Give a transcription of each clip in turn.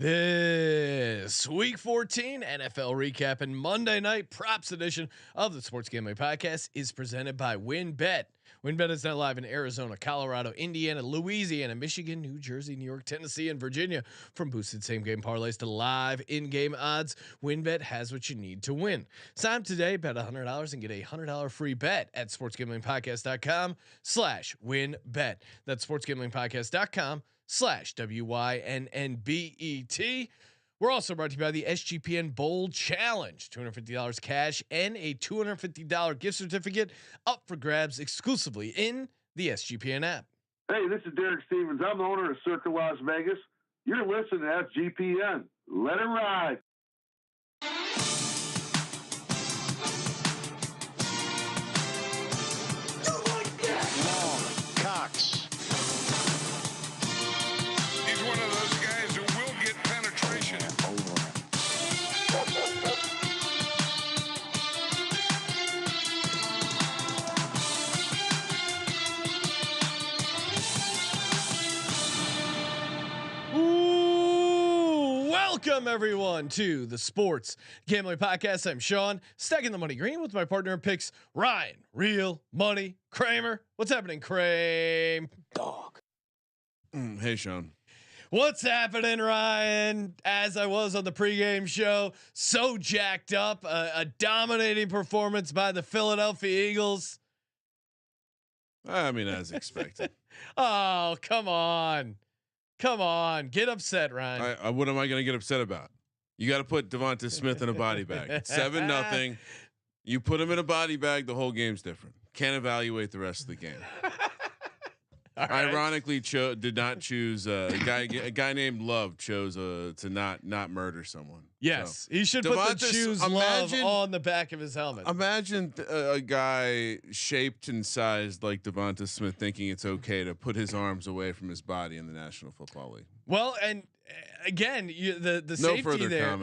This week 14 NFL recap and Monday night props edition of the Sports Gambling Podcast is presented by WynnBET. WynnBET is now live in Arizona, Colorado, Indiana, Louisiana, Michigan, New Jersey, New York, Tennessee, and Virginia. From boosted same game parlays to live in-game odds, WynnBET has what you need to win. Sign up today, bet $100 and get a $100 free bet at sportsgamblingpodcast.com/WynnBET. That's sportsgamblingpodcast.com/WYNNBET. We're also brought to you by the SGPN Bold Challenge, $250 cash and a $250 gift certificate up for grabs exclusively in the SGPN app. Hey, this is Derek Stevens. I'm the owner of Circa Las Vegas. You're listening to SGPN. Let it ride. Welcome everyone to the Sports Gambling Podcast. I'm Sean, stacking the money green with my partner in picks, Ryan, Real Money Kramer. What's happening, Kramer? Dog. Hey, Sean. What's happening, Ryan? As I was on the pregame show, so jacked up, a dominating performance by the Philadelphia Eagles. I mean, as expected. Oh, come on. Come on, get upset, Ryan. What am I going to get upset about? You got to put Devonta Smith in a body bag. 7-0. You put him in a body bag, the whole game's different. Can't evaluate the rest of the game. Right. Ironically, did not choose a guy named Love chose to not murder someone. Yes, so, he should put the choose Love on the back of his helmet. Imagine a guy shaped and sized like Devonta Smith thinking it's okay to put his arms away from his body in the National Football League. Well, and again, the no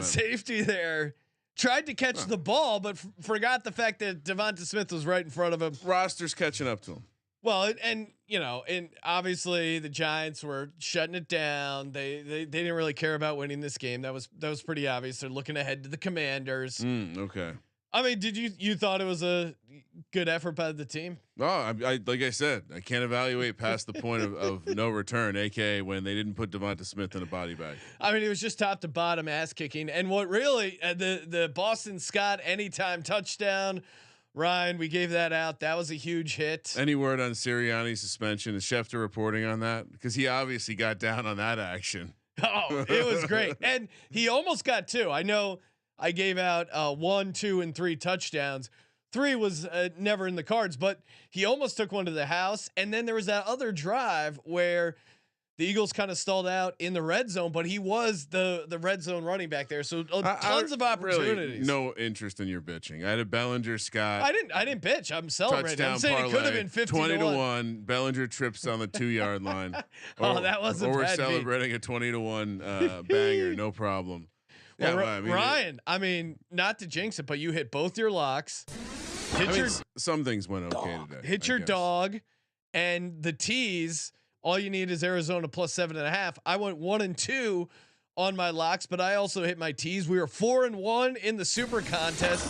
safety there tried to catch the ball, but forgot the fact that Devonta Smith was right in front of him. Roster's catching up to him. Well, and obviously the Giants were shutting it down. They didn't really care about winning this game. That was pretty obvious. They're looking ahead to the Commanders. Okay. I mean, did you thought it was a good effort by the team? Oh, I like I said, I can't evaluate past the point of no return, aka when they didn't put Devonta Smith in a body bag. I mean, it was just top to bottom ass kicking. And what really the Boston Scott anytime touchdown. Ryan, we gave that out. That was a huge hit. Any word on Sirianni's suspension? Is Schefter reporting on that? Because he obviously got down on that action. Oh, it was great. And he almost got 2. I know I gave out 1, 2, and 3 touchdowns. 3 was never in the cards, but he almost took one to the house. And then there was that other drive where the Eagles kind of stalled out in the red zone, but he was the red zone running back there. So tons of opportunities. Really no interest in your bitching. I had a Bellinger Scott. I didn't bitch. I'm celebrating. I'm saying parlay, it could have been 50-1. Bellinger trips on the 2-yard line. That wasn't or bad. We're celebrating a 20-1 banger. No problem. Yeah, well, Ryan. I mean, not to jinx it, but you hit both your locks. Some things went okay today. Hit your dog, and the tees. All you need is Arizona plus 7.5. I went 1 and 2 on my locks, but I also hit my tees. We were 4 and 1 in the super contest,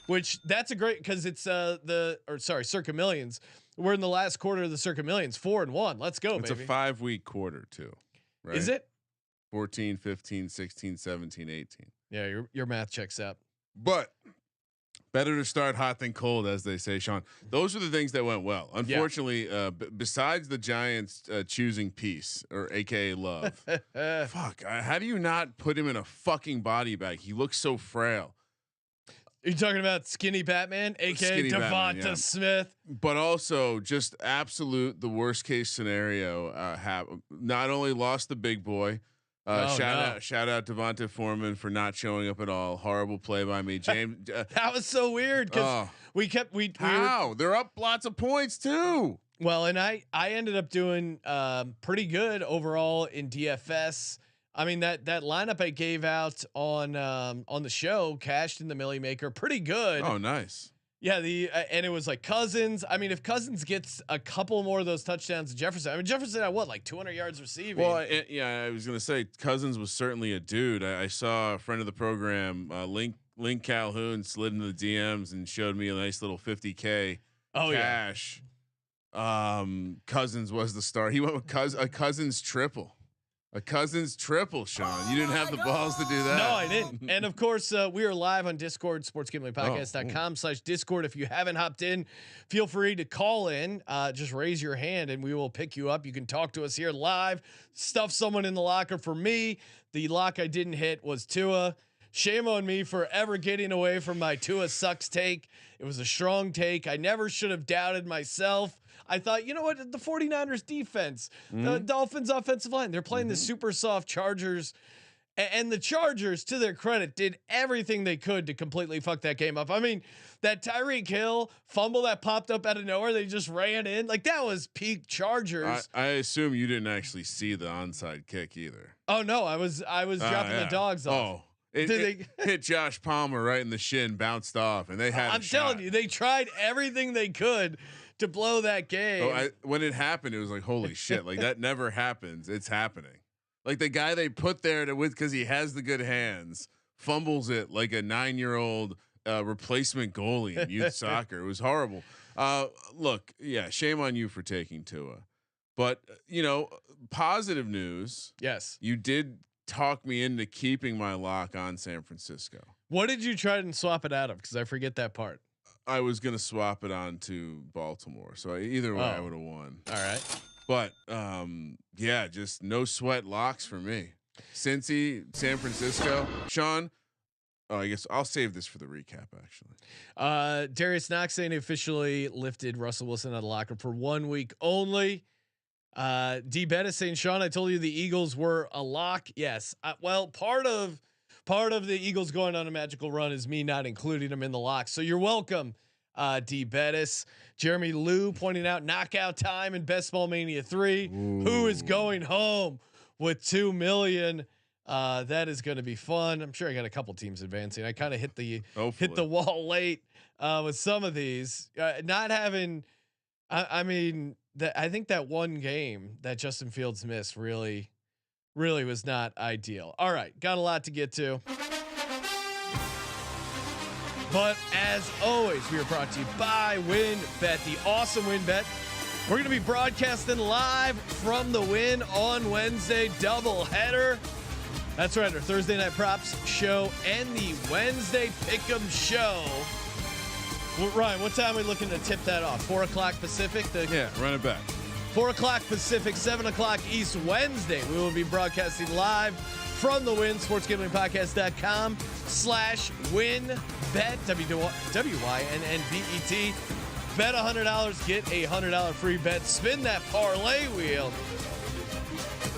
which that's a great because it's Circa Millions. We're in the last quarter of the Circa Millions, 4 and 1. Let's go, baby. It's a 5-week quarter too, right? Is it? 14, 15, 16, 17, 18. Yeah, your math checks out. But better to start hot than cold, as they say, Sean. Those are the things that went well. Unfortunately, besides the Giants choosing peace, or AKA love, how do you not put him in a fucking body bag? He looks so frail. Are you talking about skinny Batman, AKA Devonta Smith? But also just absolute the worst case scenario. Not only lost the big boy. Shout out Devonta Foreman for not showing up at all. Horrible play by me, James. That was so weird because they're up lots of points too. Well, and I ended up doing pretty good overall in DFS. I mean that lineup I gave out on the show cashed in the Millie Maker pretty good. Oh, nice. Yeah, and it was like Cousins. I mean, if Cousins gets a couple more of those touchdowns to Jefferson, I mean Jefferson had what, like 200 yards receiving. Well, yeah, I was gonna say Cousins was certainly a dude. I saw a friend of the program, Link Calhoun, slid into the DMs and showed me a nice little 50K cash. Yeah. Cousins was the star. He went with a Cousins triple. A Cousins triple, Sean. You didn't have the balls to do that. No, I didn't. And of course, we are live on Discord, sportsgamblingpodcast.com/Discord. If you haven't hopped in, feel free to call in. Just raise your hand and we will pick you up. You can talk to us here live. Stuff someone in the locker. For me, the lock I didn't hit was Tua. Shame on me for ever getting away from my Tua sucks take. It was a strong take. I never should have doubted myself. I thought, you know what, the 49ers defense, the Dolphins offensive line, they're playing the super soft Chargers, and the Chargers, to their credit, did everything they could to completely fuck that game up. I mean, that Tyreek Hill fumble that popped up out of nowhere, they just ran in, like that was peak Chargers. I assume you didn't actually see the onside kick either. Oh no, I was dropping the dogs off. Oh. It hit Josh Palmer right in the shin, bounced off, and they had. I'm telling you, they tried everything they could to blow that game. Oh, when it happened, it was like, holy shit! Like that never happens. It's happening. Like the guy they put there because he has the good hands, fumbles it like a 9-year-old replacement goalie in youth soccer. It was horrible. Look, yeah, shame on you for taking Tua, but positive news. Yes, you did talk me into keeping my lock on San Francisco. What did you try and swap it out of? Because I forget that part. I was gonna swap it on to Baltimore, so either way I would have won. All right, but yeah, just no sweat locks for me. Cincy, San Francisco, Sean. Oh, I guess I'll save this for the recap. Actually, Darius Knox saying he officially lifted Russell Wilson out of the locker for 1 week only. D Bettis saying, Sean, I told you the Eagles were a lock. Yes. Well, part of the Eagles going on a magical run is me not including them in the lock. So you're welcome. D Bettis, Jeremy Lou pointing out knockout time in Best Ball Mania 3. Ooh. Who is going home with 2 million? That is going to be fun. I'm sure I got a couple teams advancing. I kind of hit the wall late, with some of these, not having, I mean, I think that one game that Justin Fields missed really was not ideal. All right, got a lot to get to. But as always, we are brought to you by WinBet, the awesome WinBet. We're going to be broadcasting live from the Win on Wednesday, double header. That's right, our Thursday night props show and the Wednesday pick'em show. Well, Ryan, what time are we looking to tip that off? 4 o'clock Pacific? Yeah, run it back. 4 o'clock Pacific, 7 o'clock East Wednesday. We will be broadcasting live from the Win, sportsgamblingpodcast.com/winbet, WYNNBET. Bet $100, get a $100 free bet. Spin that parlay wheel.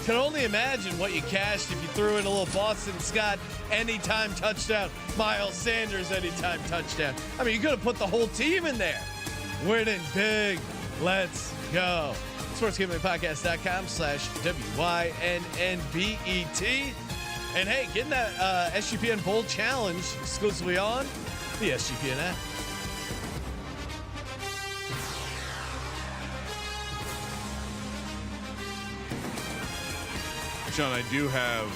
Can only imagine what you cashed if you threw in a little Boston Scott anytime touchdown, Miles Sanders anytime touchdown. I mean, you could have put the whole team in there. Winning big. Let's go. sportsgamblingpodcast.com/WYNNBET. And hey, getting that SGPN Bowl Challenge exclusively on the SGPN app. Sean, I do have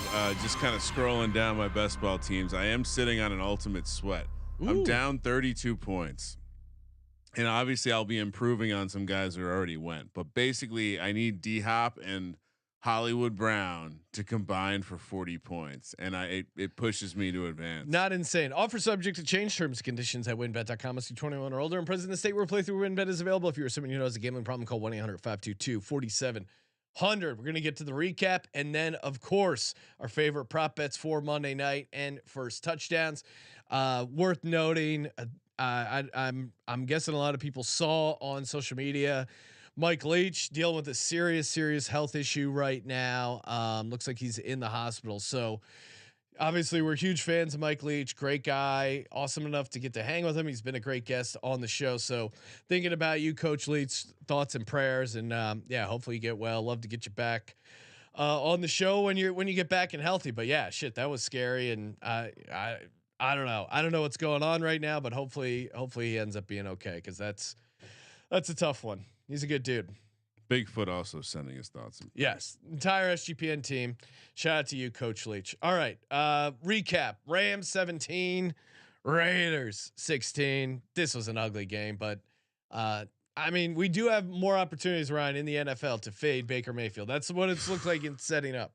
just kind of scrolling down my best ball teams. I am sitting on an ultimate sweat. Ooh. I'm down 32 points. And obviously I'll be improving on some guys who already went, but basically I need D Hop and Hollywood Brown to combine for 40 points. And it pushes me to advance. Not insane. Offer subject to change, terms and conditions at winbet.com. Must be 21 or older and present in the state where playthrough WinBet is available. If you're someone who has a gambling problem, call 1-800-522-4700. We're going to get to the recap. And then of course our favorite prop bets for Monday night and first touchdowns. Worth noting, I'm guessing a lot of people saw on social media, Mike Leach dealing with a serious health issue right now. Looks like he's in the hospital. So obviously we're huge fans of Mike Leach, great guy, awesome enough to get to hang with him. He's been a great guest on the show. So thinking about you, Coach Leach, thoughts and prayers, and yeah, hopefully you get well. Love to get you back on the show when you get back and healthy. But yeah, shit, that was scary. And I don't know. I don't know what's going on right now, but hopefully he ends up being okay, because that's a tough one. He's a good dude. Bigfoot also sending his thoughts. Yes, entire SGPN team. Shout out to you, Coach Leach. All right, recap: Rams 17, Raiders 16. This was an ugly game, but I mean, we do have more opportunities, Ryan, in the NFL to fade Baker Mayfield. That's what it's looked like in setting up.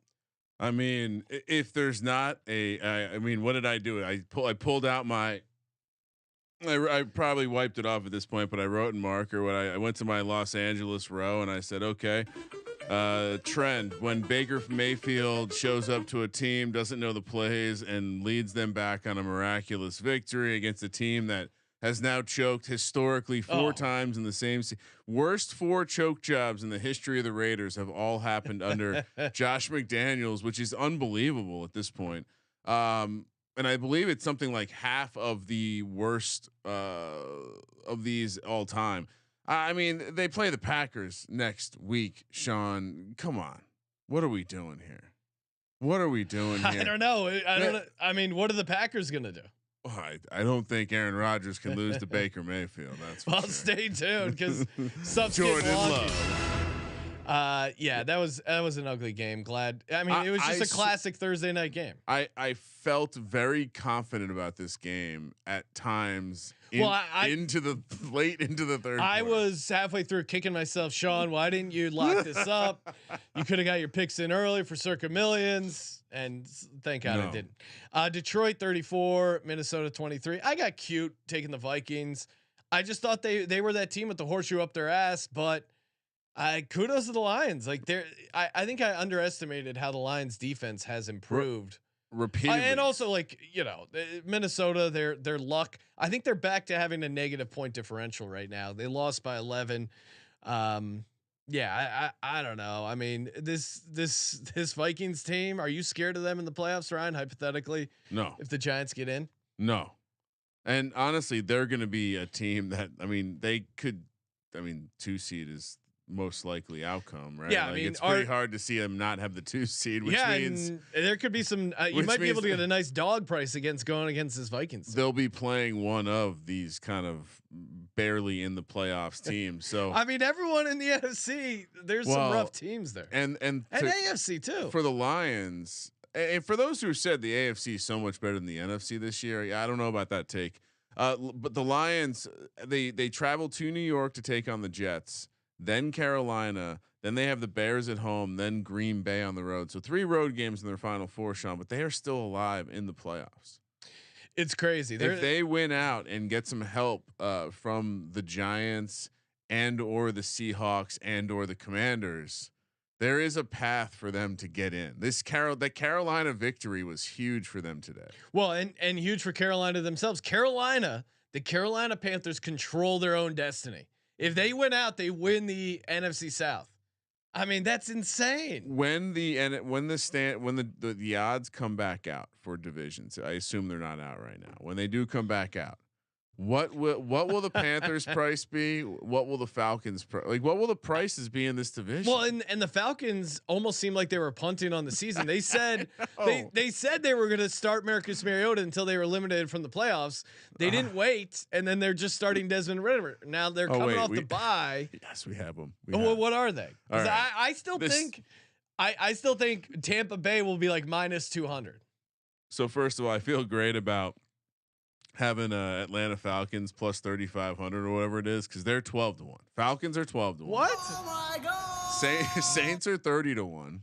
I mean, if there's not I mean, what did I do? I pulled out my. I probably wiped it off at this point, but I wrote in marker when I went to my Los Angeles row and I said, okay, trend when Baker Mayfield shows up to a team, doesn't know the plays, and leads them back on a miraculous victory against a team that has now choked historically 4 times in the same worst 4 choke jobs in the history of the Raiders have all happened under Josh McDaniels, which is unbelievable at this point. And I believe it's something like half of the worst of these all time. I mean, they play the Packers next week. Sean, come on, what are we doing here? What are we doing here? I don't know. I don't know. I mean, what are the Packers gonna do? I don't think Aaron Rodgers can lose to Baker Mayfield. That's for sure. Stay tuned, because stuff's Jordan getting wonky. Love. Yeah, that was an ugly game. Glad. I mean, it was just a classic Thursday night game. I felt very confident about this game at times. Into the late into the third. I quarter. was halfway through kicking myself, Sean. Why didn't you lock this up? You could have got your picks in early for Circa Millions, and thank God I didn't. Detroit 34, Minnesota 23. I got cute taking the Vikings. I just thought they were that team with the horseshoe up their ass, but kudos to the Lions. Like I think I underestimated how the Lions defense has improved. Repeatedly. And also, like, Minnesota, their luck. I think they're back to having a negative point differential right now. They lost by 11. Yeah, I don't know. I mean, this Vikings team, are you scared of them in the playoffs, Ryan? Hypothetically, no. If the Giants get in, no. And honestly, they're going to be a team that, I mean, they could. I mean, 2 seed is most likely outcome, right? Yeah, like, I mean, it's pretty hard to see them not have the 2 seed, which means there could be some. You might be able to get a nice dog price going against this Vikings. They'll be playing one of these kind of barely in the playoffs teams. So I mean, everyone in the NFC, there's some rough teams there, and AFC too for the Lions. And for those who said the AFC is so much better than the NFC this year, I don't know about that take. But the Lions, they travel to New York to take on the Jets. Then Carolina, then they have the Bears at home, then Green Bay on the road. So 3 road games in their final 4, Sean, but they are still alive in the playoffs. It's crazy. If they win out and get some help from the Giants and or the Seahawks and or the Commanders, there is a path for them to get in. The Carolina victory was huge for them today. Well, and huge for Carolina themselves. The Carolina Panthers control their own destiny. If they win out, they win the NFC South. I mean, that's insane. When the odds come back out for divisions, I assume they're not out right now. When they do come back out, what will the Panthers price be? What will the Falcons what will the prices be in this division? Well, and the Falcons almost seemed like they were punting on the season. They said they said they were going to start Marcus Mariota until they were eliminated from the playoffs. They didn't wait, and then they're just starting Desmond Ridder. Now they're coming off the bye. Yes, we have them. What are they? Right. I still think Tampa Bay will be like minus 200. So first of all, I feel great about having Atlanta Falcons plus 3,500 or whatever it is, because they're 12-1. Falcons are 12-1. What? Oh my God. Saints are 30-1.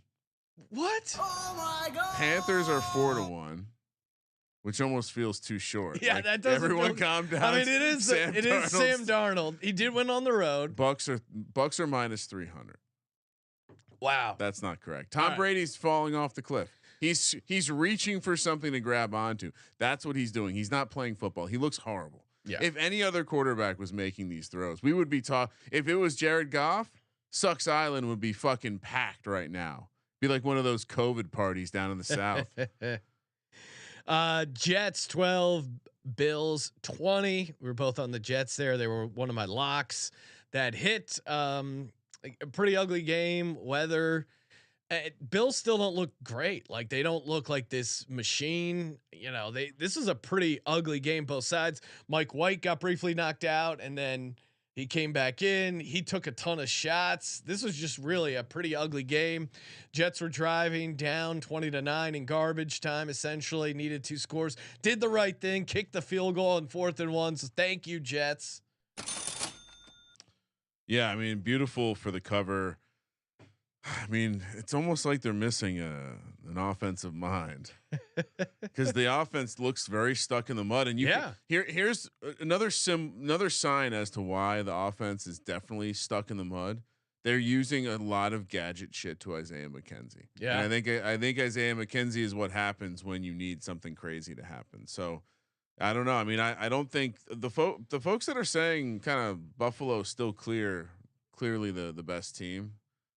What? Oh my God. Panthers are 4-1, which almost feels too short. Yeah, that doesn't. Everyone calm down. I mean, it is Sam Darnold. He did win on the road. Bucks are minus 300. Wow, that's not correct. Tom Brady's falling off the cliff. He's reaching for something to grab onto. That's what he's doing. He's not playing football. He looks horrible. Yeah. If any other quarterback was making these throws, we would be if it was Jared Goff, Sucks Island would be fucking packed right now. Be like one of those COVID parties down in the South. Jets 12, Bills 20. We were both on the Jets there. They were one of my locks that hit. A pretty ugly game. Weather. Bills still don't look great. Like they don't look like this machine. You know, this is a pretty ugly game, both sides. Mike White got briefly knocked out and then he came back in. He took a ton of shots. This was just really a pretty ugly game. Jets were driving down 20-9 in garbage time, essentially needed 2 scores, did the right thing, kicked the field goal on 4th and 1. So thank you, Jets. Yeah. I mean, beautiful for the cover. I mean, it's almost like they're missing an offensive mind because the offense looks very stuck in the mud. And here's another sign as to why the offense is definitely stuck in the mud. They're using a lot of gadget shit to Isaiah McKenzie. Yeah, and I think Isaiah McKenzie is what happens when you need something crazy to happen. So I don't know. I mean, I don't think the folks that are saying kind of Buffalo still clearly the best team.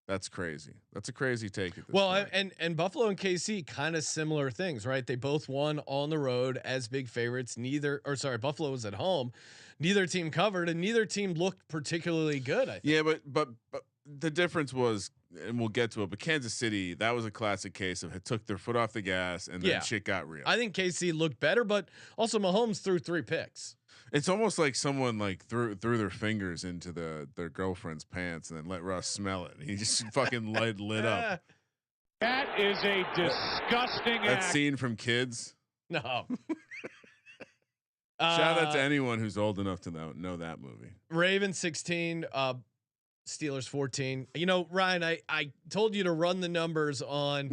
That's crazy. That's a crazy take. At this point. And Buffalo and KC kind of similar things, right? They both won on the road as big favorites. Buffalo was at home. Neither team covered, and neither team looked particularly good. I think. Yeah, but the difference was, and we'll get to it. But Kansas City, that was a classic case of it took their foot off the gas, and then shit got real. I think KC looked better, but also Mahomes threw 3 picks. It's almost like someone like threw their fingers into their girlfriend's pants and then let Russ smell it. He just fucking lit up. That is a disgusting that scene from Kids. No. Shout out to anyone who's old enough to know that movie. Ravens 16, Steelers 14. You know, Ryan, I told you to run the numbers on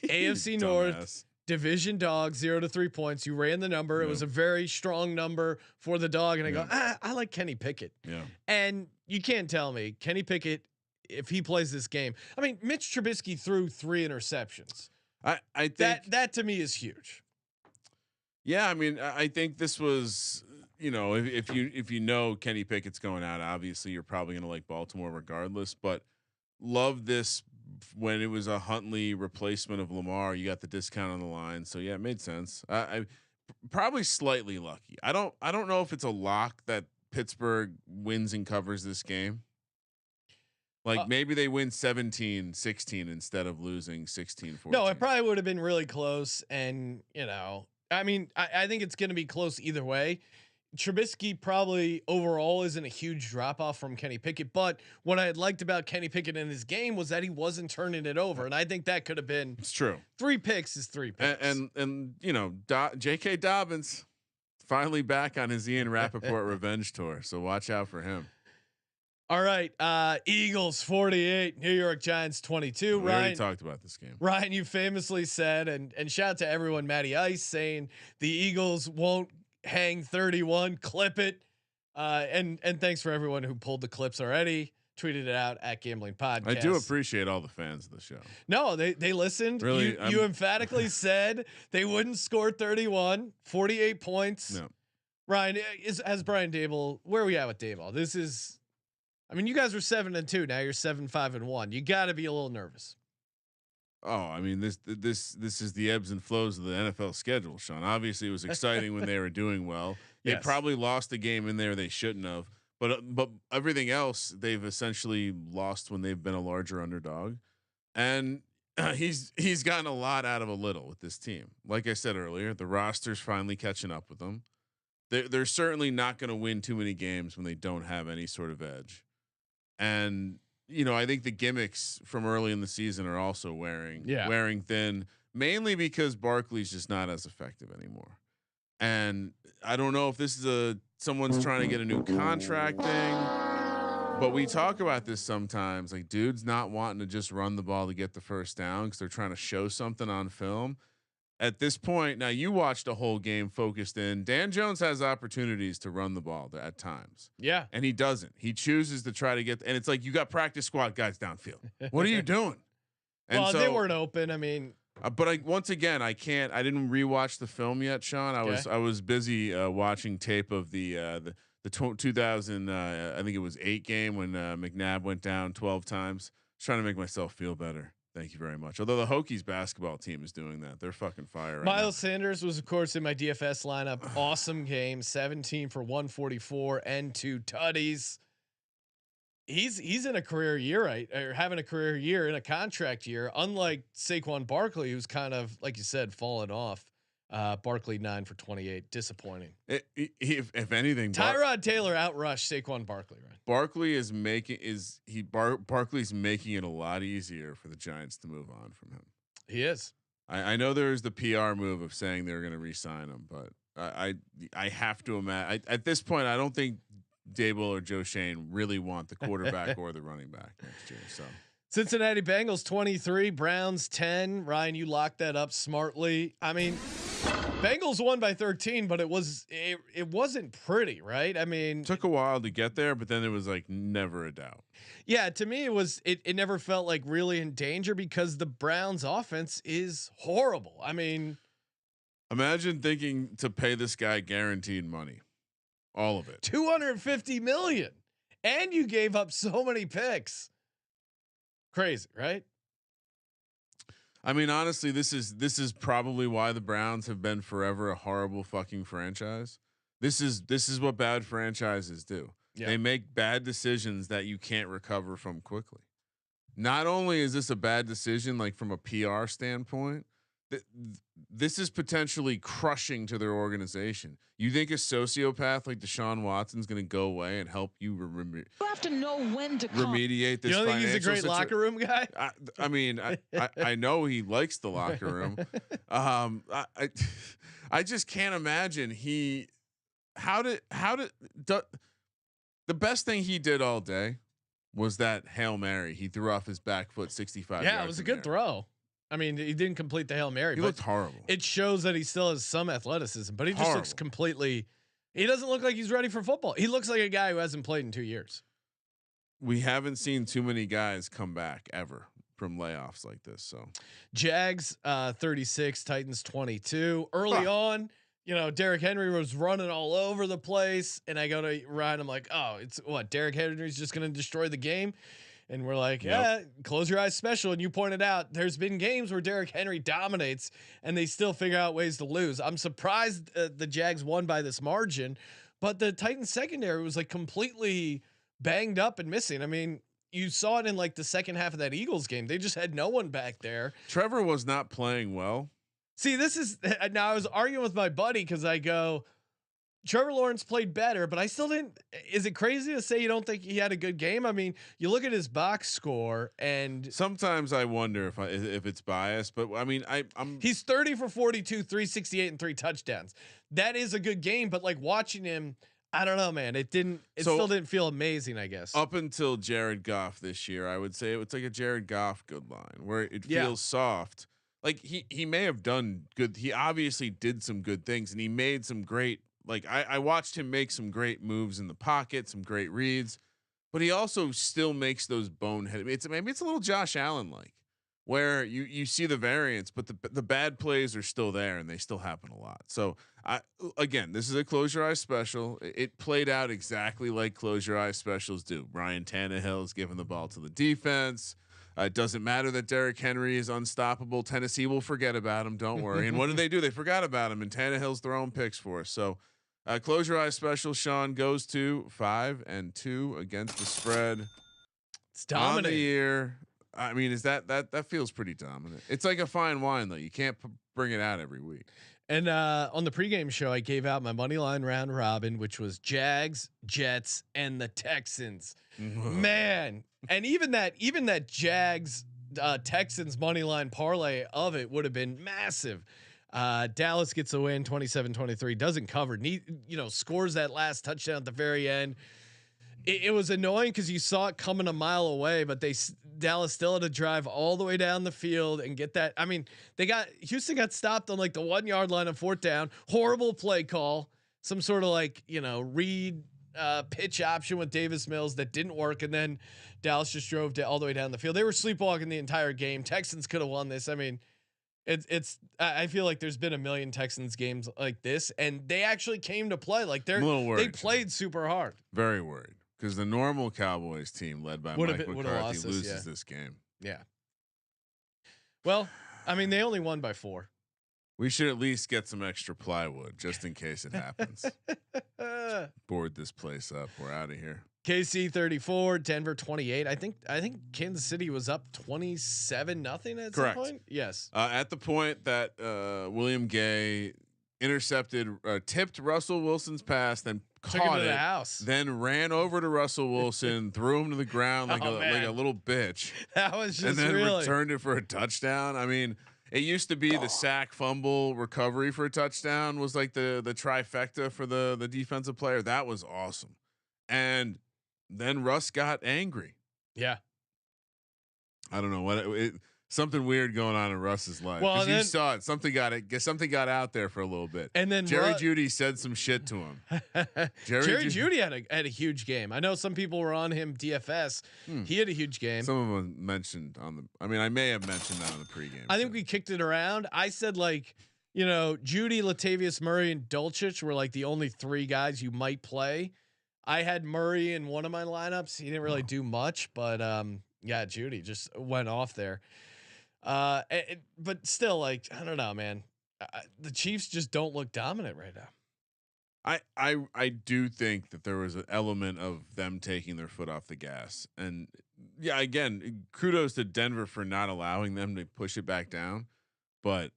AFC North. Division dog 0 to 3 points. You ran the number. Yep. It was a very strong number for the dog. And I go, I like Kenny Pickett. Yeah. And you can't tell me Kenny Pickett, if he plays this game, I mean, Mitch Trubisky threw 3 interceptions. I think that to me is huge. Yeah. I mean, I think this was, you know, if you know Kenny Pickett's going out, obviously you're probably going to like Baltimore regardless, but love this. When it was a Huntley replacement of Lamar, you got the discount on the line. So yeah, it made sense. I probably slightly lucky. I don't know if it's a lock that Pittsburgh wins and covers this game. Like maybe they win 17-16 instead of losing 16-14. No, it probably would have been really close. And you know, I mean, I think it's going to be close either way. Trubisky probably overall isn't a huge drop off from Kenny Pickett, but what I had liked about Kenny Pickett in his game was that he wasn't turning it over, and I think that could have been. It's true. 3 picks is 3 picks, and you know, J.K. Dobbins finally back on his Ian Rappaport revenge tour, so watch out for him. All right, Eagles 48, New York Giants 22. We already talked about this game. Ryan, you famously said, and shout out to everyone, Matty Ice saying the Eagles won't hang 31, clip it. And thanks for everyone who pulled the clips already, tweeted it out at Gambling Podcast. I do appreciate all the fans of the show. No, they listened. Really, you emphatically said they wouldn't score 31, 48 points. No. Ryan, has Brian Dable, where are we at with Dable? This is, I mean, you guys were 7-2. Now you're 7-5-1. You got to be a little nervous. Oh, I mean, this is the ebbs and flows of the NFL schedule, Sean. Obviously, it was exciting when they were doing well. They probably lost a game in there they shouldn't have, but everything else they've essentially lost when they've been a larger underdog. And he's gotten a lot out of a little with this team. Like I said earlier, the roster's finally catching up with them. They're certainly not going to win too many games when they don't have any sort of edge. And you know, I think the gimmicks from early in the season are also wearing thin, mainly because Barkley's just not as effective anymore. And I don't know if this is someone's trying to get a new contract thing, but we talk about this sometimes, like dudes not wanting to just run the ball to get the first down because they're trying to show something on film. At this point, now you watched a whole game focused in. Dan Jones has opportunities to run the ball at times. Yeah. And he doesn't. He chooses to try to get, and it's like, you got practice squad guys downfield. What are you doing? And well, they weren't open. I mean, but once again, I didn't rewatch the film yet, Sean. I was busy watching tape of the 2000, I think it was 8 game when McNabb went down 12 times. Trying to make myself feel better. Thank you very much. Although the Hokies basketball team is doing that. They're fucking fire. Right Miles Sanders was, of course, in my DFS lineup. Awesome game. 17 for 144 and 2 tutties. he's in a career year, right? Or having a career year in a contract year, unlike Saquon Barkley, who's kind of, like you said, fallen off. Barkley 9 for 28, disappointing. If anything, Tyrod Taylor outrushed Saquon Barkley. Right? Barkley's making it a lot easier for the Giants to move on from him. He is. I know there's the PR move of saying they're going to re-sign him, but I have to imagine at this point I don't think Dable or Joe Shane really want the quarterback or the running back next year. So Cincinnati Bengals 23, Browns 10. Ryan, you locked that up smartly. I mean, Bengals won by 13, but it wasn't pretty, right? I mean, took a while to get there, but then it was like never a doubt. Yeah, to me it never felt like really in danger because the Browns offense is horrible. I mean, imagine thinking to pay this guy guaranteed money. All of it. 250 million. And you gave up so many picks. Crazy, right? I mean, honestly, this is probably why the Browns have been forever a horrible fucking franchise. This is what bad franchises do. Yeah. They make bad decisions that you can't recover from quickly. Not only is this a bad decision, like from a PR standpoint, this is potentially crushing to their organization. You think a sociopath like Deshaun Watson's going to go away and help you? You have to know when to remediate this. You don't think he's a great locker room guy? I mean, I know he likes the locker room. I just can't imagine the best thing he did all day was that Hail Mary. He threw off his back foot 65 yards. Yeah, it was a good throw. I mean, he didn't complete the Hail Mary. He looked horrible. It shows that he still has some athleticism, but he just looks completely. He doesn't look like he's ready for football. He looks like a guy who hasn't played in 2 years. We haven't seen too many guys come back ever from layoffs like this. So, Jags 36, Titans 22. Early on, Derrick Henry was running all over the place, and I go to Ryan. I'm like, oh, it's what Derrick Henry's just going to destroy the game. And we're like, yeah, close your eyes special. And you pointed out there's been games where Derrick Henry dominates and they still figure out ways to lose. I'm surprised the Jags won by this margin, but the Titans secondary was like completely banged up and missing. I mean, you saw it in like the second half of that Eagles game. They just had no one back there. Trevor was not playing well. See, this is now I was arguing with my buddy because I go, Trevor Lawrence played better, but I still didn't. Is it crazy to say you don't think he had a good game? I mean, you look at his box score, and sometimes I wonder if it's biased. But I mean, he's 30 for 42, 368, and 3 touchdowns. That is a good game, but like watching him, I don't know, man. It still didn't feel amazing, I guess. Up until Jared Goff this year, I would say it's like a Jared Goff good line where it feels soft. Like he may have done good. He obviously did some good things, and he made some great. Like I watched him make some great moves in the pocket, some great reads, but he also still makes those bonehead. Maybe it's a little Josh Allen like, where you see the variance, but the bad plays are still there and they still happen a lot. So again, this is a close your eyes special. It played out exactly like close your eyes specials do. Ryan Tannehill is giving the ball to the defense. It doesn't matter that Derrick Henry is unstoppable. Tennessee will forget about him. Don't worry. And what did they do? They forgot about him, and Tannehill's throwing picks for us. So close your eyes special. Sean goes to 5-2 against the spread. It's dominant on the year. I mean, is that feels pretty dominant. It's like a fine wine though. You can't bring it out every week. And on the pregame show, I gave out my money line round robin, which was Jags, Jets, and the Texans. Man, and even that Jags Texans money line parlay of it would have been massive. Dallas gets a win, 27-23, doesn't cover. Scores that last touchdown at the very end. It was annoying because you saw it coming a mile away, but Dallas still had to drive all the way down the field and get that. I mean, Houston got stopped on like the 1 yard line on 4th down. Horrible play call. Some sort of read pitch option with Davis Mills that didn't work, and then Dallas just drove all the way down the field. They were sleepwalking the entire game. Texans could have won this. I mean, I feel like there's been a million Texans games like this, and they actually came to play. Like they played super hard. Very worried. Because the normal Cowboys team led by Mike McCarthy loses this game. Yeah. Well, I mean, they only won by 4. We should at least get some extra plywood just in case it happens. Board this place up. We're out of here. KC 34, Denver 28. I think Kansas City was up 27-0 at some point. Yes. At the point that William Gay tipped Russell Wilson's pass, then Took him caught to it, the house. then ran over to Russell Wilson, threw him to the ground like a little bitch. That was just and then really returned it for a touchdown. I mean, it used to be the sack, fumble, recovery for a touchdown was like the trifecta for the defensive player. That was awesome. And then Russ got angry. Yeah. I don't know what something weird going on in Russ's life. Well, you saw it. Something got out there for a little bit. And then Jerry Jeudy said some shit to him. Jerry Jeudy had a huge game. I know some people were on him DFS. He had a huge game. Some of them mentioned I may have mentioned that on the pregame. I think we kicked it around. I said Jeudy, Latavius Murray, and Dulcich were like the only 3 guys you might play. I had Murray in one of my lineups. He didn't really do much, but yeah, Jeudy just went off there. But still, I don't know, man. The Chiefs just don't look dominant right now. I do think that there was an element of them taking their foot off the gas, and yeah, again, kudos to Denver for not allowing them to push it back down. But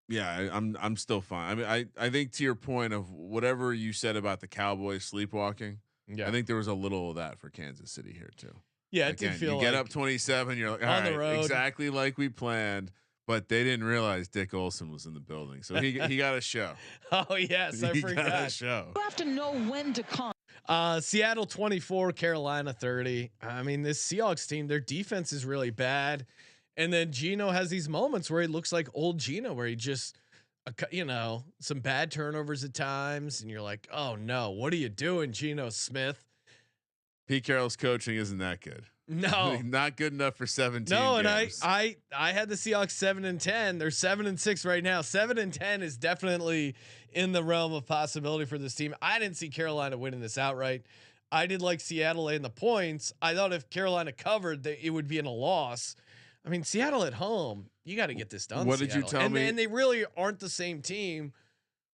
yeah, I'm still fine. I mean, I think to your point of whatever you said about the Cowboys sleepwalking, yeah, I think there was a little of that for Kansas City here too. Yeah, it did feel you get up 27, you're like, all the right, road. exactly like we planned. But they didn't realize Dick Olson was in the building, so he got a show. Oh yes, I forgot. Got a show. You have to know when to come. Seattle 24, Carolina 30. I mean, this Seahawks team, their defense is really bad, and then Geno has these moments where he looks like old Geno, where he just, some bad turnovers at times, and you're like, oh no, what are you doing, Geno Smith? Pete Carroll's coaching isn't that good. No, not good enough for 17. No, games. and I had the Seahawks 7-10. They're 7-6 right now. 7-10 is definitely in the realm of possibility for this team. I didn't see Carolina winning this outright. I did like Seattle in the points. I thought if Carolina covered, it would be in a loss. I mean, Seattle at home, you got to get this done. What Seattle. did you tell me? And they really aren't the same team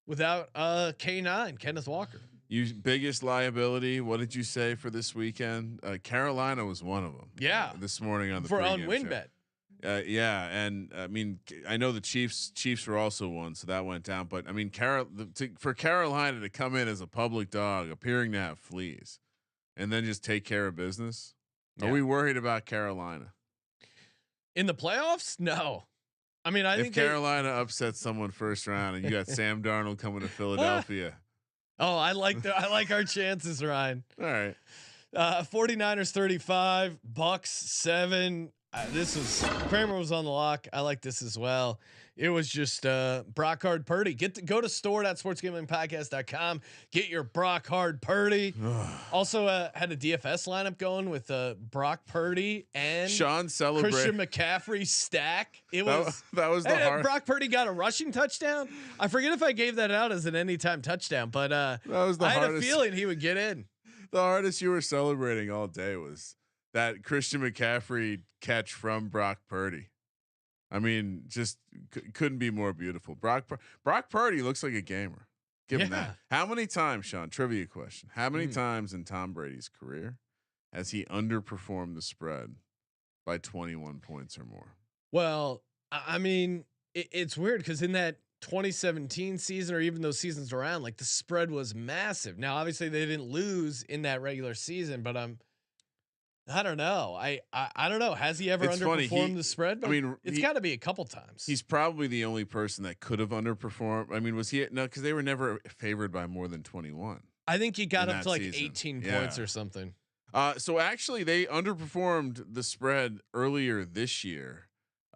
without K9, Kenneth Walker. You biggest liability. What did you say for this weekend? Carolina was one of them. Yeah, this morning on the on WinBet. Yeah, and I mean, I know the Chiefs were also one, so that went down. But I mean, for Carolina to come in as a public dog, appearing to have fleas, and then just take care of business. Yeah. Are we worried about Carolina in the playoffs? No. I mean, I think Carolina upsets someone first round, and you got Sam Darnold coming to Philadelphia. Oh, I like our chances, Ryan. All right. 49ers 35, Bucks 7. Kramer was on the lock. I like this as well. It was just Brock Hard Purdy. Go to store.sportsgamblingpodcast.com. Get your Brock Hard Purdy. Also had a DFS lineup going with Brock Purdy and Sean Christian McCaffrey stack. That was the hard. Brock Purdy got a rushing touchdown. I forget if I gave that out as an anytime touchdown, but I had a feeling he would get in. The hardest you were celebrating all day was that Christian McCaffrey catch from Brock Purdy. I mean, just couldn't be more beautiful. Brock Purdy looks like a gamer. Give him that. How many times, Sean? Trivia question. How many times in Tom Brady's career has he underperformed the spread by 21 points or more? Well, I mean, it's weird because in that 2017 season, or even those seasons around, like the spread was massive. Now, obviously, they didn't lose in that regular season, but I don't know. I don't know. Has he ever underperformed the spread? But I mean, it's got to be a couple times. He's probably the only person that could have underperformed. I mean, was he? No, because they were never favored by more than 21. I think he got up to like 18 points or something. So actually, they underperformed the spread earlier this year.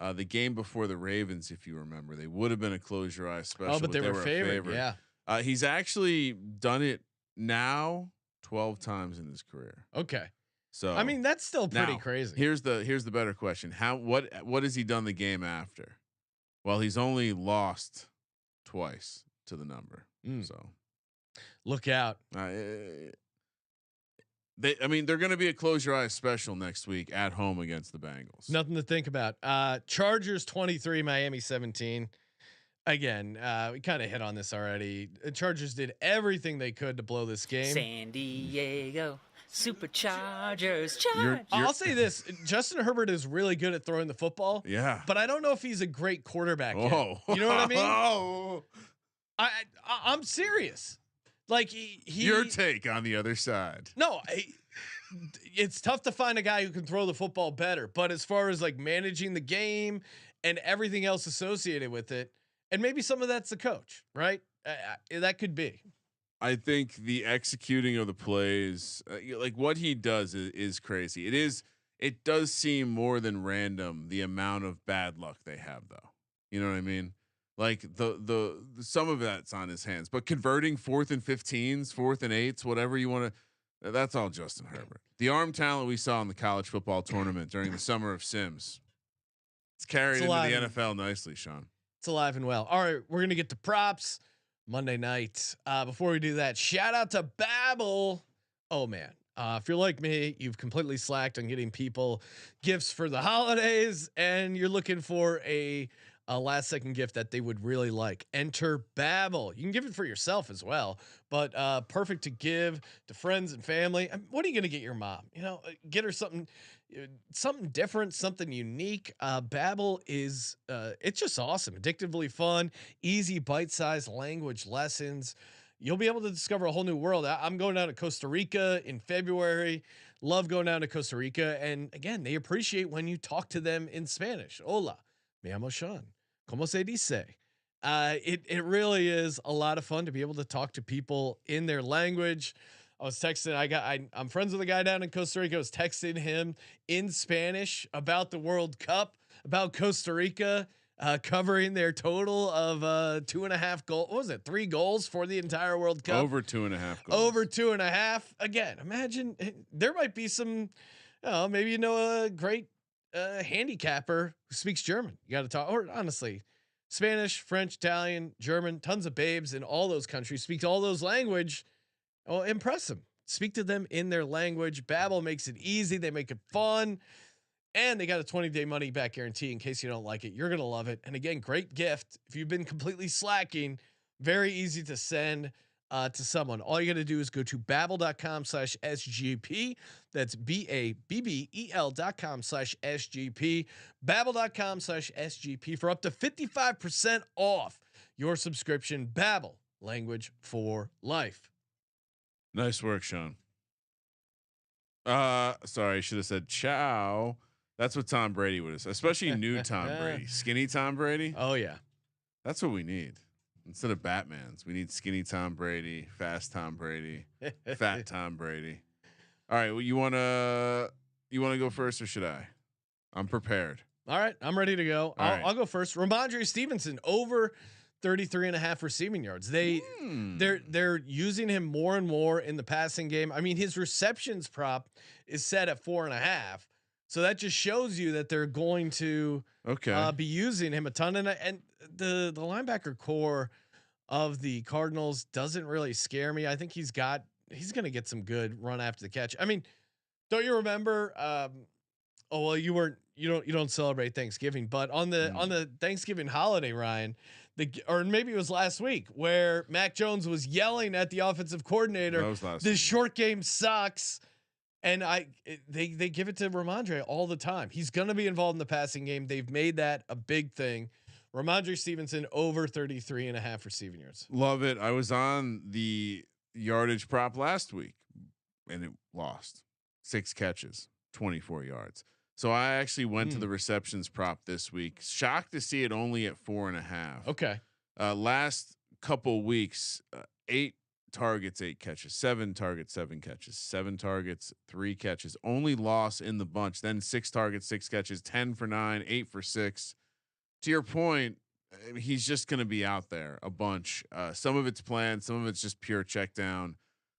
The game before the Ravens, if you remember, they would have been a close your eyes special. Oh, but they were favored. Yeah. He's actually done it now 12 times in his career. Okay. So I mean, that's still pretty crazy. Here's the better question. What has he done the game after? Well, he's only lost twice to the number. So look out. They're going to be a close your eyes special next week at home against the Bengals. Nothing to think about. Chargers 23, Miami 17. Again, we kind of hit on this already. The Chargers did everything they could to blow this game. San Diego Superchargers. I'll say this: Justin Herbert is really good at throwing the football. Yeah, but I don't know if he's a great quarterback. Oh, yet. You know what I mean? I'm serious. Like your take on the other side. No, it's tough to find a guy who can throw the football better. But as far as like managing the game and everything else associated with it, and maybe some of that's the coach, right? That could be. I think the executing of the plays, like what he does, is crazy. It does seem more than random the amount of bad luck they have, though. You know what I mean? Like the some of that's on his hands, but converting 4th and 15s, 4th and 8s, whatever you want to, that's all Justin Herbert. The arm talent we saw in the college football tournament during the summer of Sims, it's carried into the NFL nicely, Sean. It's alive and well. All right, we're gonna get to props Monday night. Before we do that, shout out to Babbel. Oh man, if you're like me, you've completely slacked on getting people gifts for the holidays, and you're looking for a last second gift that they would really like. Enter Babbel. You can give it for yourself as well, but perfect to give to friends and family. What are you gonna get your mom? You know, get her something different, something unique. Babbel is it's just awesome, addictively fun, easy bite-sized language lessons. You'll be able to discover a whole new world. I'm going down to Costa Rica in February. Love going down to Costa Rica, and again, they appreciate when you talk to them in Spanish. Hola, me llamo Sean. ¿Cómo se dice? It really is a lot of fun to be able to talk to people in their language. I was texting. I'm friends with a guy down in Costa Rica. I was texting him in Spanish about the World Cup, about Costa Rica, covering their total of 2.5 goals. What was it? 3 goals for the entire World Cup. Over 2.5 goals. Over 2.5. Again, imagine there might be some. Maybe a great handicapper who speaks German. You got to talk, or honestly, Spanish, French, Italian, German. Tons of babes in all those countries speak all those language. Oh, impress them. Speak to them in their language. Babbel makes it easy. They make it fun. And they got a 20-day money back guarantee in case you don't like it. You're going to love it. And again, great gift. If you've been completely slacking, very easy to send to someone. All you got to do is go to babbel.com/SGP. That's BABBEL.com/SGP. Babbel.com/SGP for up to 55% off your subscription. Babbel, language for life. Nice work, Sean. Sorry, I should have said ciao. That's what Tom Brady would have said, especially new Tom Brady, skinny Tom Brady. Oh yeah, that's what we need instead of Batman's. We need skinny Tom Brady, fast Tom Brady, fat Tom Brady. All right, well, you wanna go first or should I? I'm prepared. All right, I'm ready to go. I'll go first. Rhamondre Stevenson over 33.5 receiving yards. They're using him more and more in the passing game. I mean, his receptions prop is set at 4.5. So that just shows you that they're going to be using him a ton. And the linebacker core of the Cardinals doesn't really scare me. I think he's going to get some good run after the catch. I mean, don't you remember? You don't celebrate Thanksgiving, but on the Thanksgiving holiday, Ryan, or maybe it was last week where Mac Jones was yelling at the offensive coordinator, "This short game sucks." And they give it to Rhamondre all the time. He's going to be involved in the passing game. They've made that a big thing. Rhamondre Stevenson over 33.5 receiving yards. Love it. I was on the yardage prop last week and it lost 6 catches, 24 yards. So I actually went to the receptions prop this week. Shocked to see it only at 4.5. Okay. Last couple weeks, 8 targets, 8 catches, 7 targets, 7 catches, 7 targets, 3 catches. Only loss in the bunch. Then 6 targets, 6 catches, 10 for 9, 8 for 6. To your point, he's just going to be out there a bunch. Some of it's planned, some of it's just pure check down.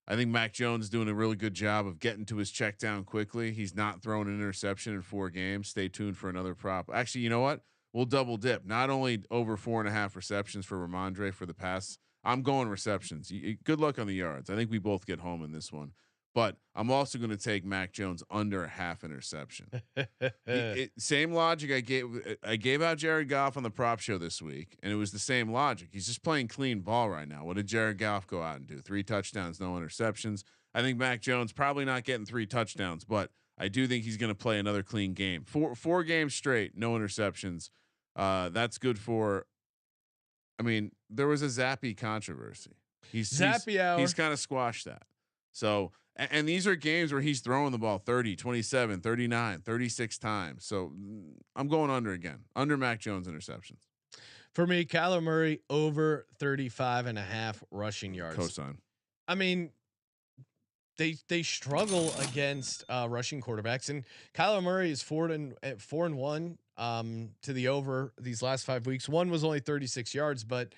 I think Mac Jones is doing a really good job of getting to his check down quickly. He's not throwing an interception in 4 games. Stay tuned for another prop. Actually, you know what? We'll double dip. Not only over 4.5 receptions for Rhamondre for the pass. I'm going receptions. Good luck on the yards. I think we both get home in this one. But I'm also going to take Mac Jones under a half interception. Same logic I gave out Jared Goff on the prop show this week, and it was the same logic. He's just playing clean ball right now. What did Jared Goff go out and do? 3 touchdowns, no interceptions. I think Mac Jones probably not getting 3 touchdowns, but I do think he's going to play another clean game. Four games straight, no interceptions. That's good for. I mean, there was a Zappy controversy. He's kind of squashed that. So, and these are games where he's throwing the ball 30, 27, 39, 36 times. So I'm going under again, under Mac Jones interceptions. For me, Kyler Murray over 35.5 rushing yards. Cosign. I mean, they struggle against rushing quarterbacks, and Kyler Murray is 4-1 to the over these last 5 weeks. One was only 36 yards, but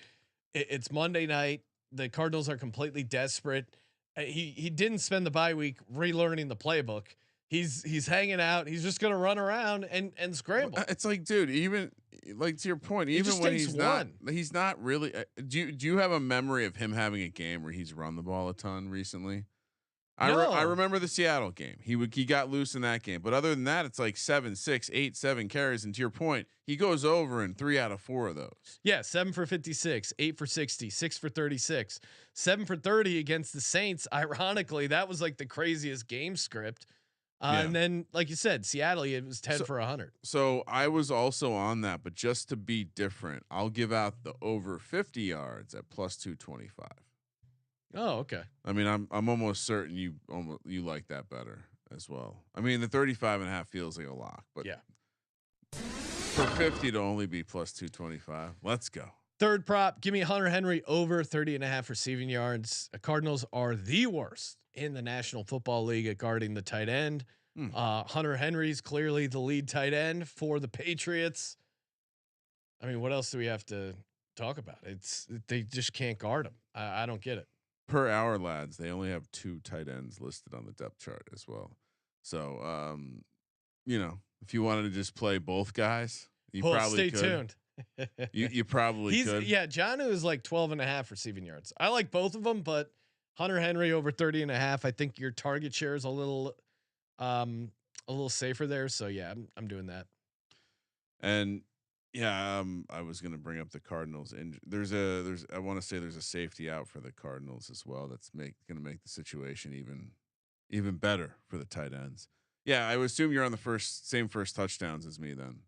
it's Monday night. The Cardinals are completely desperate. He didn't spend the bye week relearning the playbook. He's hanging out. He's just gonna run around and scramble. It's like, dude, even like to your point, even when he's not really. Do you have a memory of him having a game where he's run the ball a ton recently? I remember the Seattle game. He got loose in that game, but other than that, it's like 7, 6, 8, 7 carries. And to your point, he goes over in 3 out of 4 of those. Yeah, 7 for 56, 8 for 60, 6 for 36, 7 for 30 against the Saints. Ironically, that was like the craziest game script. And then, like you said, Seattle, it was 10 for 100. So I was also on that, but just to be different, I'll give out the over 50 yards at plus 225. Oh, okay. I mean, I'm almost certain you like that better as well. I mean, the 35.5 feels like a lock, but yeah, for 50 to only be plus 225. Let's go. Third prop, give me Hunter Henry over 30.5 receiving yards. The Cardinals are the worst in the National Football League at guarding the tight end. Hunter Henry's clearly the lead tight end for the Patriots. I mean, what else do we have to talk about? They just can't guard him. I don't get it. Per hour, lads, they only have 2 tight ends listed on the depth chart as well. So, if you wanted to just play both guys, you probably stay tuned. you probably could. Yeah, Jonnu is like 12.5 receiving yards. I like both of them, but Hunter Henry over 30.5. I think your target share is a little safer there. So yeah, I'm doing that. And yeah, I was going to bring up the Cardinals. And I want to say there's a safety out for the Cardinals as well. That's going to make the situation even better for the tight ends. Yeah, I would assume you're on the same first touchdowns as me then.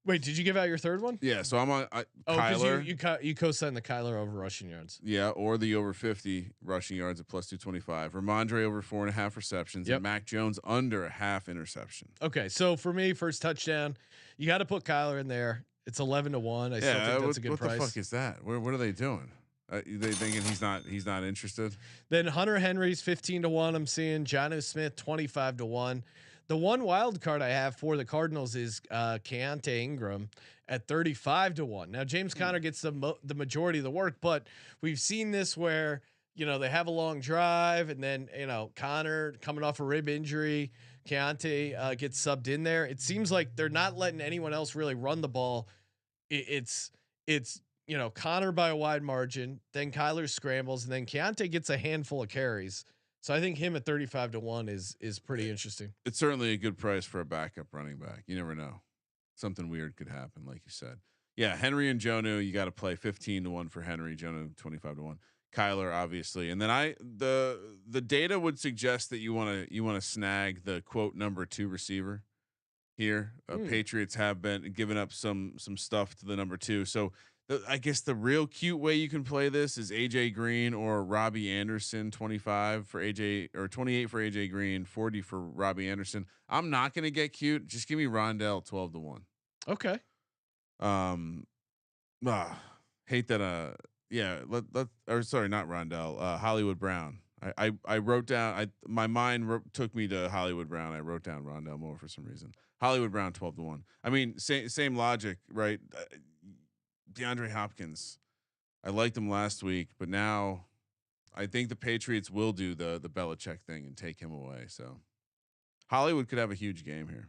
Wait, did you give out your third one? Yeah, so I'm on Kyler. You co-signed the Kyler over rushing yards. Yeah, or the over 50 rushing yards at plus 225. Rhamondre over 4.5 receptions. And Mac Jones under a half interception. Okay, so for me, first touchdown, you got to put Kyler in there. It's 11-1. I still think that's a good price. What the fuck is that? What are they doing? They thinking he's not interested. Then Hunter Henry's 15-1. I'm seeing Jonnu Smith 25-1. The one wild card I have for the Cardinals is Keontae Ingram at 35-1. Now James Conner gets the majority of the work, but we've seen this where they have a long drive and then Conner coming off a rib injury, Keontae gets subbed in there. It seems like they're not letting anyone else really run the ball. It's Conner by a wide margin, then Kyler scrambles, and then Keontae gets a handful of carries. So I think him at 35-1 is pretty interesting. It's certainly a good price for a backup running back. You never know. Something weird could happen, like you said. Yeah, Henry and Jonnu, you got to play 15-1 for Henry, Jonnu 25-1. Kyler, obviously. And then the data would suggest that you want to snag the quote number 2 receiver here. Patriots have been giving up some stuff to the number 2. So I guess the real cute way you can play this is AJ Green or Robbie Anderson, 25 for AJ or 28 for AJ Green, 40 for Robbie Anderson. I'm not going to get cute. Just give me Rondell 12-1. Okay. Hate that. Yeah. Sorry, not Rondell. Hollywood Brown. I wrote down. My mind took me to Hollywood Brown. I wrote down Rondell Moore for some reason. Hollywood Brown 12-1. I mean, same logic, right? DeAndre Hopkins, I liked him last week, but now I think the Patriots will do the Belichick thing and take him away. So Hollywood could have a huge game here.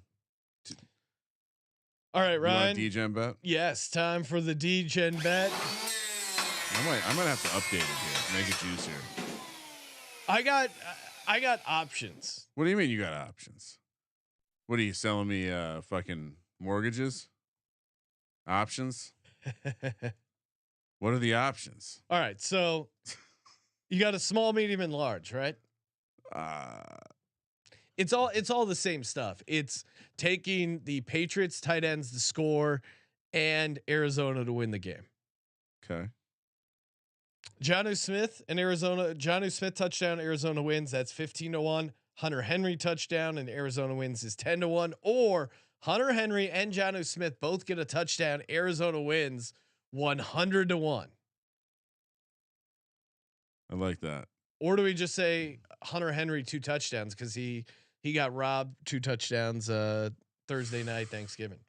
All right, Ryan. DGen bet? Yes, time for the DGen bet. I might have to update it here, make it juicier. I got options. What do you mean you got options? What are you selling me? Fucking mortgages? Options? What are the options? All right, so you got a small, medium, and large, right? It's all the same stuff. It's taking the Patriots tight ends to score and Arizona to win the game. Okay. Jonnu Smith and Arizona. Jonnu Smith touchdown. Arizona wins. That's 15-1. Hunter Henry touchdown and Arizona wins is 10-1. Or Hunter Henry and Jonnu Smith both get a touchdown. Arizona wins 100-1. I like that. Or do we just say Hunter Henry 2 touchdowns because he got robbed 2 touchdowns Thursday night Thanksgiving.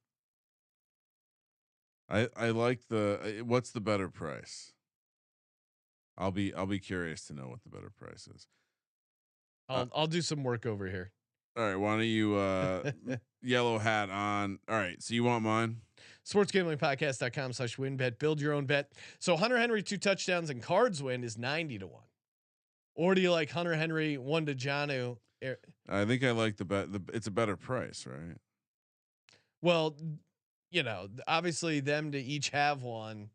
I like the what's the better price? I'll be curious to know what the better price is. I'll do some work over here. All right, why don't you yellow hat on? All right, so you want mine? Sportsgamblingpodcast.com/winbet. Build your own bet. So Hunter Henry 2 touchdowns and Cards win is 90-1. Or do you like Hunter Henry 1 to Jonnu? I think I like the bet. It's a better price, right? Well, obviously them to each have one,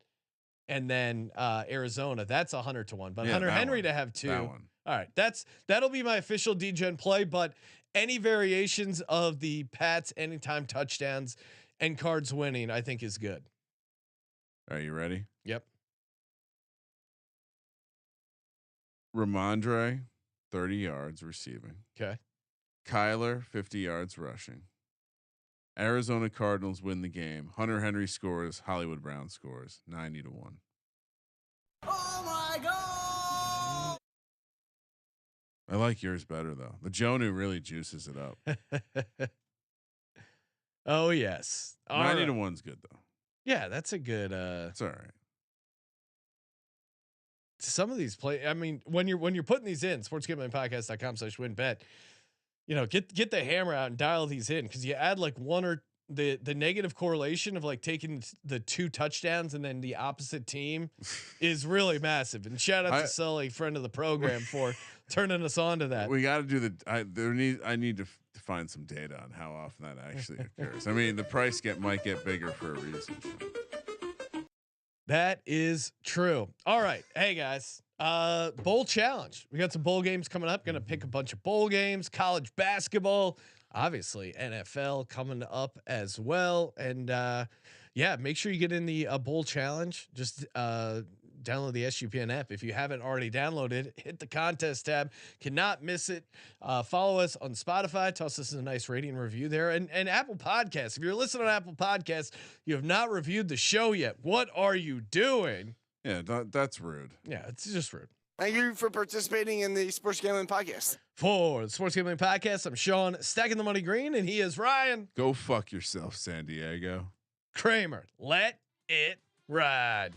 and then Arizona, that's 100-1. But Yeah, Hunter Henry one. to have 2. That one. All right, that'll be my official DGen play. But any variations of the Pats anytime touchdowns and Cards winning, I think is good. Are you ready? Yep. Rhamondre, 30 yards receiving. Okay. Kyler, 50 yards rushing. Arizona Cardinals win the game. Hunter Henry scores. Hollywood Brown scores. 90-1. Oh my God! I like yours better though. The Jonnu really juices it up. Oh yes. 90-1's good though. Yeah, that's a good. It's all right. Some of these play. I mean, when you're putting these in, sportsgamblingpodcast.com/winbet, get the hammer out and dial these in because you add like one or the negative correlation of like taking the 2 touchdowns and then the opposite team is really massive. And shout out to Sully, friend of the program, for turning us on to that. We got to do I need to find some data on how often that actually occurs. I mean, the price might get bigger for a reason. That is true. All right. Hey guys, bowl challenge. We got some bowl games coming up. Gonna pick a bunch of bowl games, college basketball, obviously NFL coming up as well. And yeah, make sure you get in the bowl challenge. Just download the SGPN app. If you haven't already downloaded, hit the contest tab. Cannot miss it. Follow us on Spotify. Toss us a nice rating and review there. And Apple Podcasts. If you're listening on Apple Podcasts, you have not reviewed the show yet. What are you doing? Yeah, that's rude. Yeah, it's just rude. Thank you for participating in the Sports Gambling Podcast. For the Sports Gambling Podcast, I'm Sean, stacking the money green, and he is Ryan. Go fuck yourself, San Diego. Kramer. Let it ride.